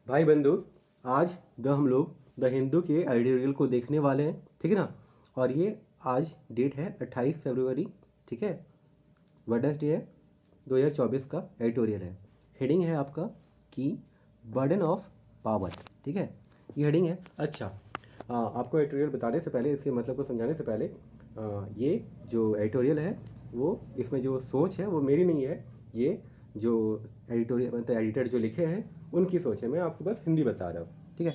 भाई बंधु, आज हम लोग द हिंदू के एडिटोरियल को देखने वाले हैं। ठीक है ना। और ये आज डेट है 28 फरवरी। ठीक है, वेडनेसडे है, 2024 का एडिटोरियल है। हेडिंग है आपका कि बर्डन ऑफ पावर। ठीक है, ये हेडिंग है। अच्छा, आपको एडिटोरियल बताने से पहले, इसके मतलब को समझाने से पहले, ये जो एडिटोरियल है वो, इसमें जो सोच है वो मेरी नहीं है। ये जो एडिटोरियल मतलब एडिटर जो लिखे हैं उनकी सोच है। मैं आपको बस हिंदी बता रहा हूँ। ठीक है,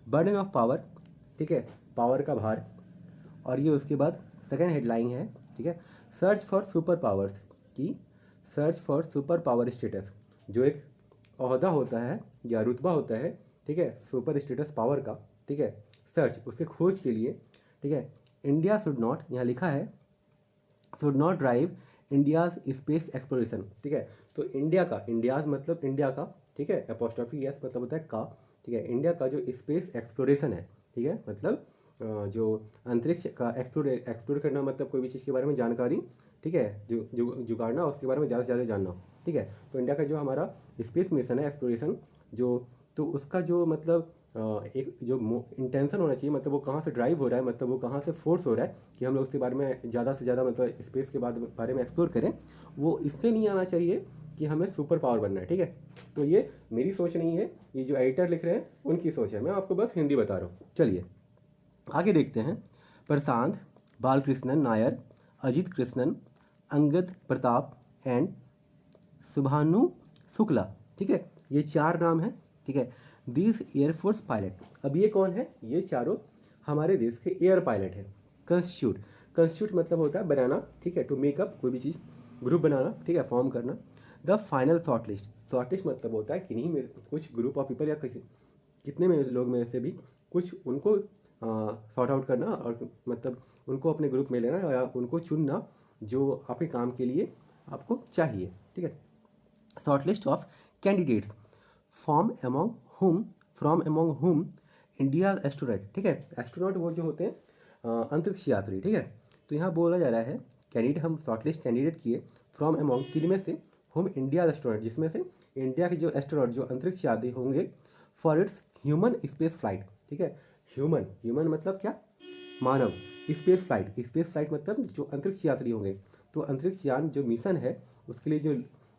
बर्डन ऑफ पावर। ठीक है, पावर का भार। और ये उसके बाद सेकेंड हेडलाइन है। ठीक है, सर्च फॉर सुपर पावर्स की search for super power status. जो एक ओहदा होता है या रुतबा होता है, ठीक है, सुपर स्टेटस पावर का। ठीक है, सर्च, उसके खोज के लिए। ठीक है, इंडिया शुड नॉट, यहाँ लिखा है, should not drive India's space exploration. ठीक है, तो इंडिया का, इंडियाज मतलब इंडिया का, ठीक है, एपोस्ट्रोफी एस मतलब होता है का। ठीक है, इंडिया का जो स्पेस एक्सप्लोरेशन है, ठीक है, मतलब जो अंतरिक्ष का एक्सप्लोर करना, मतलब कोई भी चीज़ के बारे में जानकारी, ठीक है, जो जुगाड़ना, उसके बारे में ज़्यादा से ज़्यादा जानना। ठीक है, तो इंडिया का जो हमारा स्पेस मिशन है, एक्सप्लोरेशन जो, तो उसका जो मतलब एक जो इंटेंशन होना चाहिए, मतलब वो कहाँ से ड्राइव हो रहा है, मतलब वो कहाँ से फोर्स हो रहा है कि हम लोग उसके बारे में ज़्यादा से ज़्यादा मतलब स्पेस के बारे में एक्सप्लोर करें। वो इससे नहीं आना चाहिए कि हमें सुपर पावर बनना है। ठीक है, तो ये मेरी सोच नहीं है, ये जो एडिटर लिख रहे हैं उनकी सोच है। मैं आपको बस हिंदी बता रहा हूँ। चलिए आगे देखते हैं। प्रशांत बालकृष्णन नायर, अजीत कृष्णन, अंगद प्रताप एंड शुभानु शुक्ला। ठीक है, ये चार नाम हैं। ठीक है, दिस एयरफोर्स पायलट। अब ये कौन है? ये चारों हमारे देश के एयर पायलट हैं। कंस्टिट्यूट, कंस्टिट्यूट मतलब होता है बनाना। ठीक है, टू मेकअप, कोई भी चीज़ ग्रुप बनाना, ठीक है, फॉर्म करना। The final short list, short list मतलब होता है किन्हीं में कुछ ग्रुप ऑफ पीपल या किसी कितने में लोग में से भी कुछ उनको सॉर्ट आउट करना, और मतलब उनको अपने ग्रुप में लेना या उनको चुनना जो आपके काम के लिए आपको चाहिए। ठीक है, shortlist of candidates from among हुम इंडिया एस्ट्रोनॉट। ठीक है, एस्ट्रोनॉट वो जो होते हैं अंतरिक्ष यात्री। ठीक है, तो यहाँ बोला जा रहा है कैंडिडेट, हम शॉर्टलिस्ट कैंडिडेट किए फ्रॉम अमोंग, किन में से, होम इंडिया एस्ट्रोनॉट, जिसमें से इंडिया के जो एस्ट्रोनॉट जो अंतरिक्ष यात्री होंगे, for its human space flight. ठीक है, ह्यूमन, ह्यूमन मतलब क्या? मानव। स्पेस फ्लाइट मतलब जो अंतरिक्ष यात्री होंगे, तो अंतरिक्ष यान जो मिशन है उसके लिए जो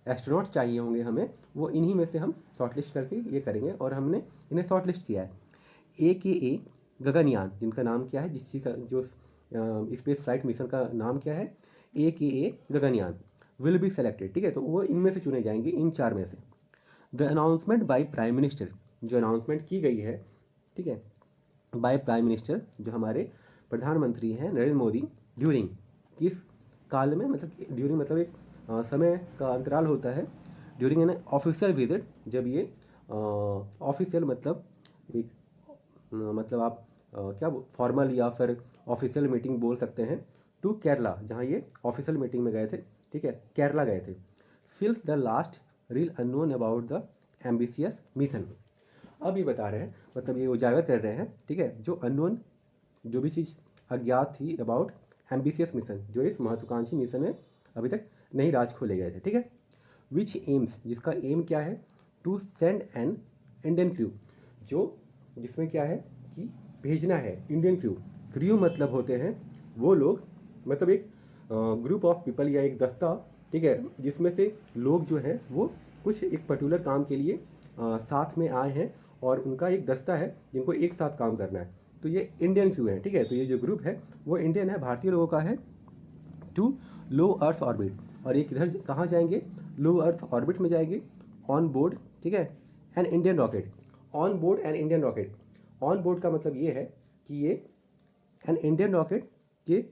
एस्ट्रोनॉट चाहिए होंगे हमें, वो इन्हीं में से हम शॉर्टलिस्ट करके ये करेंगे, और हमने इन्हें शॉर्टलिस्ट किया है। ए गगनयान, जिनका नाम क्या है, जिस चीज़ का जो स्पेस फ्लाइट मिशन का नाम क्या है, ए गगनयान, विल बी सेलेक्टेड। ठीक है, तो वो इनमें से चुने जाएंगे, इन चार में से। The announcement by prime minister, जो अनाउंसमेंट की गई है, ठीक है, बाय प्राइम मिनिस्टर, जो हमारे प्रधानमंत्री हैं नरेंद्र मोदी, ड्यूरिंग, किस काल में, मतलब ड्यूरिंग मतलब एक समय का अंतराल होता है, ड्यूरिंग एन ऑफिशियल विजिट, जब ये ऑफिशियल मतलब एक मतलब आप क्या फॉर्मल या फिर ऑफिशियल मीटिंग बोल सकते हैं, टू केरला, जहाँ ये ऑफिशियल मीटिंग में गए थे। ठीक है, केरला गए थे। फिल्स the last reel unknown about the ambitious mission. अब ये बता रहे हैं, मतलब ये उजागर कर रहे हैं, ठीक है, जो अननोन, जो भी चीज़ अज्ञात थी अबाउट एम्बिशियस मिशन, जो इस महत्वाकांक्षी मिशन में अभी तक नहीं राज खोले गए थे। ठीक है, विच एम्स, जिसका एम क्या है, to send an Indian crew, जो जिसमें क्या है कि भेजना है इंडियन क्रू। क्रू मतलब होते हैं वो लोग, मतलब एक ग्रुप ऑफ पीपल या एक दस्ता, ठीक है, जिसमें से लोग जो हैं वो कुछ एक पर्टिकुलर काम के लिए साथ में आए हैं, और उनका एक दस्ता है जिनको एक साथ काम करना है, तो ये इंडियन क्रू है। ठीक है, तो ये जो ग्रुप है वो इंडियन है, भारतीय लोगों का है। टू लो अर्थ ऑर्बिट, और ये किधर कहाँ जाएंगे? लो अर्थ ऑर्बिट में जाएंगे, ऑन बोर्ड, ठीक है, an Indian rocket, on board an Indian rocket. On board का मतलब ये है कि ये एन इंडियन रॉकेट के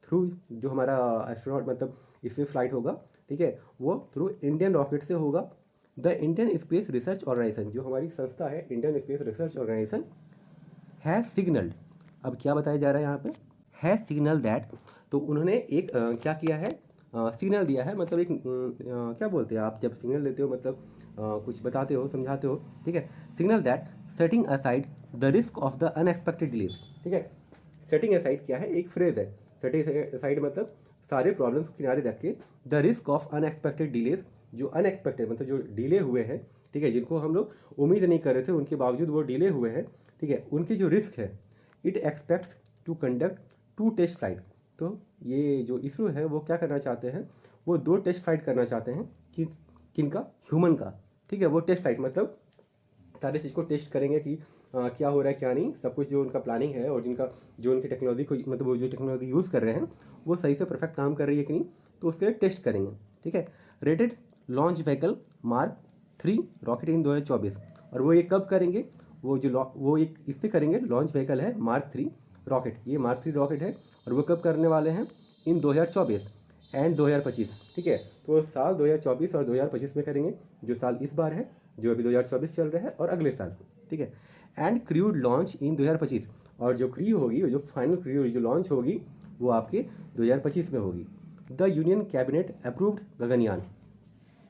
थ्रू जो हमारा एस्ट्रोनॉट मतलब इससे फ्लाइट होगा, ठीक है, वो थ्रू इंडियन रॉकेट से होगा। The Indian space research organisation, जो हमारी संस्था है Indian space research organisation, has signalled, अब क्या बताया जा रहा है यहाँ पे, हैज़ सिग्नल दैट, तो उन्होंने एक क्या किया है, सिग्नल दिया है, मतलब एक क्या बोलते हैं आप जब सिग्नल देते हो, मतलब कुछ बताते हो, समझाते हो। ठीक है, signal that setting aside the risk of the unexpected delays. ठीक है, सेटिंग असाइड क्या है, एक फ्रेज है, सेटिंग असाइड मतलब सारे प्रॉब्लम्स को किनारे रख के, the risk of unexpected delays, जो अनएक्सपेक्टेड मतलब जो डिले हुए हैं, ठीक है, जिनको हम लोग उम्मीद नहीं कर रहे थे, उनके बावजूद वो डिले हुए हैं, ठीक है, उनकी जो रिस्क है, it expects to conduct 2 test flight. तो ये जो इसरो है वो क्या करना चाहते हैं, वो 2 टेस्ट फ्लाइट करना चाहते हैं कि किनका, ह्यूमन का, ठीक है। वो टेस्ट फ्लाइट मतलब सारे चीज़ को टेस्ट करेंगे कि क्या हो रहा है क्या नहीं, सब कुछ जो उनका प्लानिंग है और जिनका जो उनकी टेक्नोलॉजी को मतलब वो जो टेक्नोलॉजी यूज़ कर रहे हैं वो सही से परफेक्ट काम कर रही है कि नहीं, तो उसके लिए टेस्ट करेंगे, ठीक है। Rated launch vehicle mark 3 rocket in 2024। और वो ये कब करेंगे, वो एक इससे करेंगे, लॉन्च व्हीकल है मार्क 3 रॉकेट, ये मार्क 3 रॉकेट है और वो कब करने वाले हैं, इन 2024 एंड 2025, ठीक है। तो साल 2024 और 2025 में करेंगे, जो साल इस बार है, जो अभी 2024 चल रहा है, और अगले साल, ठीक है। एंड क्रूड लॉन्च इन 2025, और जो क्रू होगी, जो फाइनल क्रू जो लॉन्च होगी वो आपके 2025 में होगी। The union cabinet approved Gaganyaan,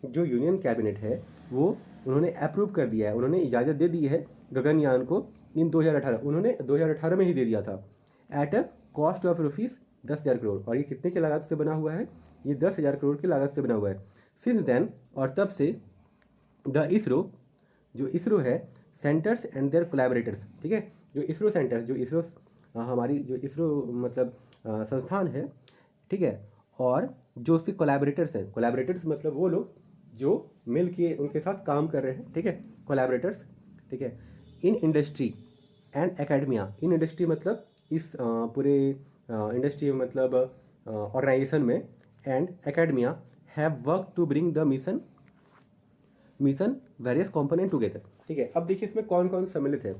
जो यूनियन कैबिनेट है वो उन्होंने अप्रूव कर दिया है, उन्होंने इजाज़त दे दी है गगनयान को इन 2018, उन्होंने 2018 में ही दे दिया था, at a cost of rupees 10,000 crore. और ये कितने की लागत से बना हुआ है, ये 10,000 करोड़ की लागत से बना हुआ है। सिंस देन, और तब से, द इसरो, जो इसरो है, सेंटर्स एंड देयर कोलैबोरेटर्स, ठीक है, जो इसरो सेंटर्स, जो इसरो हमारी जो इसरो मतलब संस्थान है, ठीक है, और जो उसके कोलैबोरेटर्स हैं, कोलैबोरेटर्स मतलब वो लोग जो मिल के उनके साथ काम कर रहे हैं, ठीक है, कोलैबोरेटर्स, ठीक है, in industry and academia. In industry मतलब इस पूरे इंडस्ट्री मतलब ऑर्गेनाइजेशन में, and academia have work to bring the mission various component together, ठीक है। अब देखिए इसमें कौन कौन सम्मिलित है।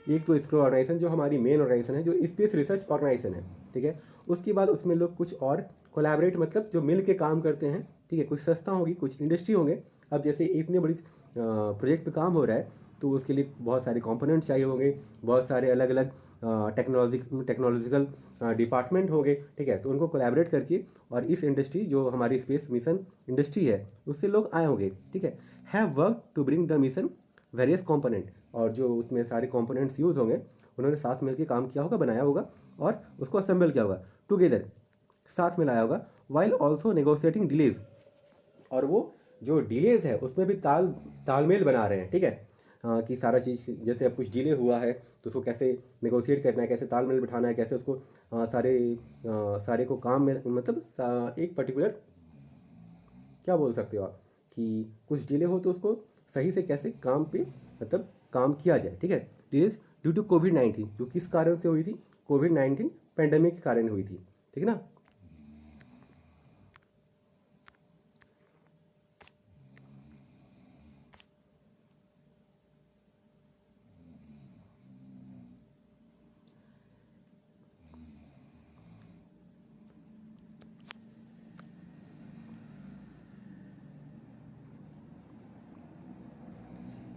एक तो इसरो ऑर्गेनाइजेशन जो हमारी मेन ऑर्गेनाइजेशन है, जो स्पेस रिसर्च ऑर्गेनाइजेशन है, ठीक है। उसके बाद उसमें लोग कुछ और कोलैबोरेट मतलब जो मिल के काम करते हैं, ठीक है, कुछ संस्था होगी, कुछ इंडस्ट्री होंगे। अब जैसे इतने बड़ी प्रोजेक्ट पे काम हो रहा है तो उसके लिए बहुत सारे कंपोनेंट चाहिए होंगे, बहुत सारे अलग अलग टेक्नोलॉजिकल डिपार्टमेंट होंगे, ठीक है। तो उनको कोलैबोरेट करके, और इस इंडस्ट्री जो हमारी स्पेस मिशन इंडस्ट्री है उससे लोग आए होंगे, ठीक है, have work to bring the mission various component, और जो उसमें सारे कंपोनेंट्स यूज़ होंगे उन्होंने साथ मिलकर काम किया होगा, बनाया होगा और उसको असेंबल किया होगा, टुगेदर, साथ में लाया होगा, वाइल ऑल्सो नेगोशिएटिंग डिलेज। और वो जो डिलेज है उसमें भी तालमेल बना रहे हैं, ठीक है। कि सारा चीज़, जैसे अब कुछ डिले हुआ है तो उसको कैसे नेगोशिएट करना है, कैसे तालमेल बिठाना है, कैसे उसको सारे को काम में मतलब एक पर्टिकुलर, क्या बोल सकते हो आप, कि कुछ डिले हो तो उसको सही से कैसे काम पे मतलब काम किया जाए, ठीक है। डिलेज ड्यू टू कोविड-19, जो किस कारण से हुई थी, कोविड-19 पेंडेमिक के कारण हुई थी, ठीक है ना।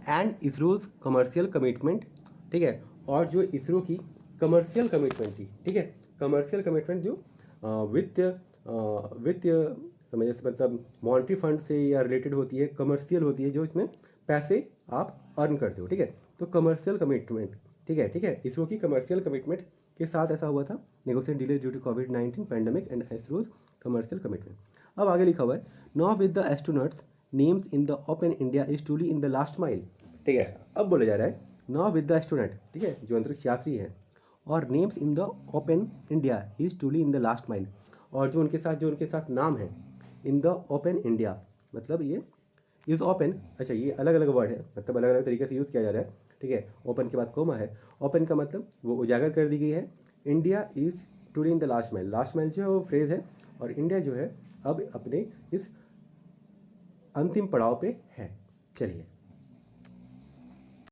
एंड इसरोज कमर्शियल कमिटमेंट, ठीक है। और जो इसरो की कमर्शियल कमिटमेंट थी, ठीक है, कमर्शियल कमिटमेंट जो वित्तीय मतलब मॉनेटरी फंड से या रिलेटेड होती है, कमर्शियल होती है, जो इसमें पैसे आप अर्न करते हो, ठीक है। तो कमर्शियल कमिटमेंट, ठीक है, ठीक है, इसरो की कमर्शियल कमिटमेंट के साथ ऐसा हुआ था, नेगोशिएट डिले ड्यू टू कोविड-19 pandemic and ISRO's commercial commitment. अब आगे लिखा हुआ है, now with the astronauts names in the open India is truly in the last mile, ठीक है। अब बोला जा रहा है, नाउ विद द एस्ट्रोनॉट, ठीक है, जो अंतरिक्ष यात्री है, और names in the open India is truly in the last mile, और जो उनके साथ नाम है इन द ओपन इंडिया, मतलब ये इज ओपन, अच्छा ये अलग अलग वर्ड है, मतलब अलग अलग तरीके से यूज़ किया जा रहा है, ठीक है। ओपन के बाद कोमा है, ओपन का मतलब वो उजागर कर दी गई है, India is truly in the last mile, last mile जो है वो फ्रेज़ है, और इंडिया जो है अब अपने इस अंतिम पड़ाव पे है। चलिए।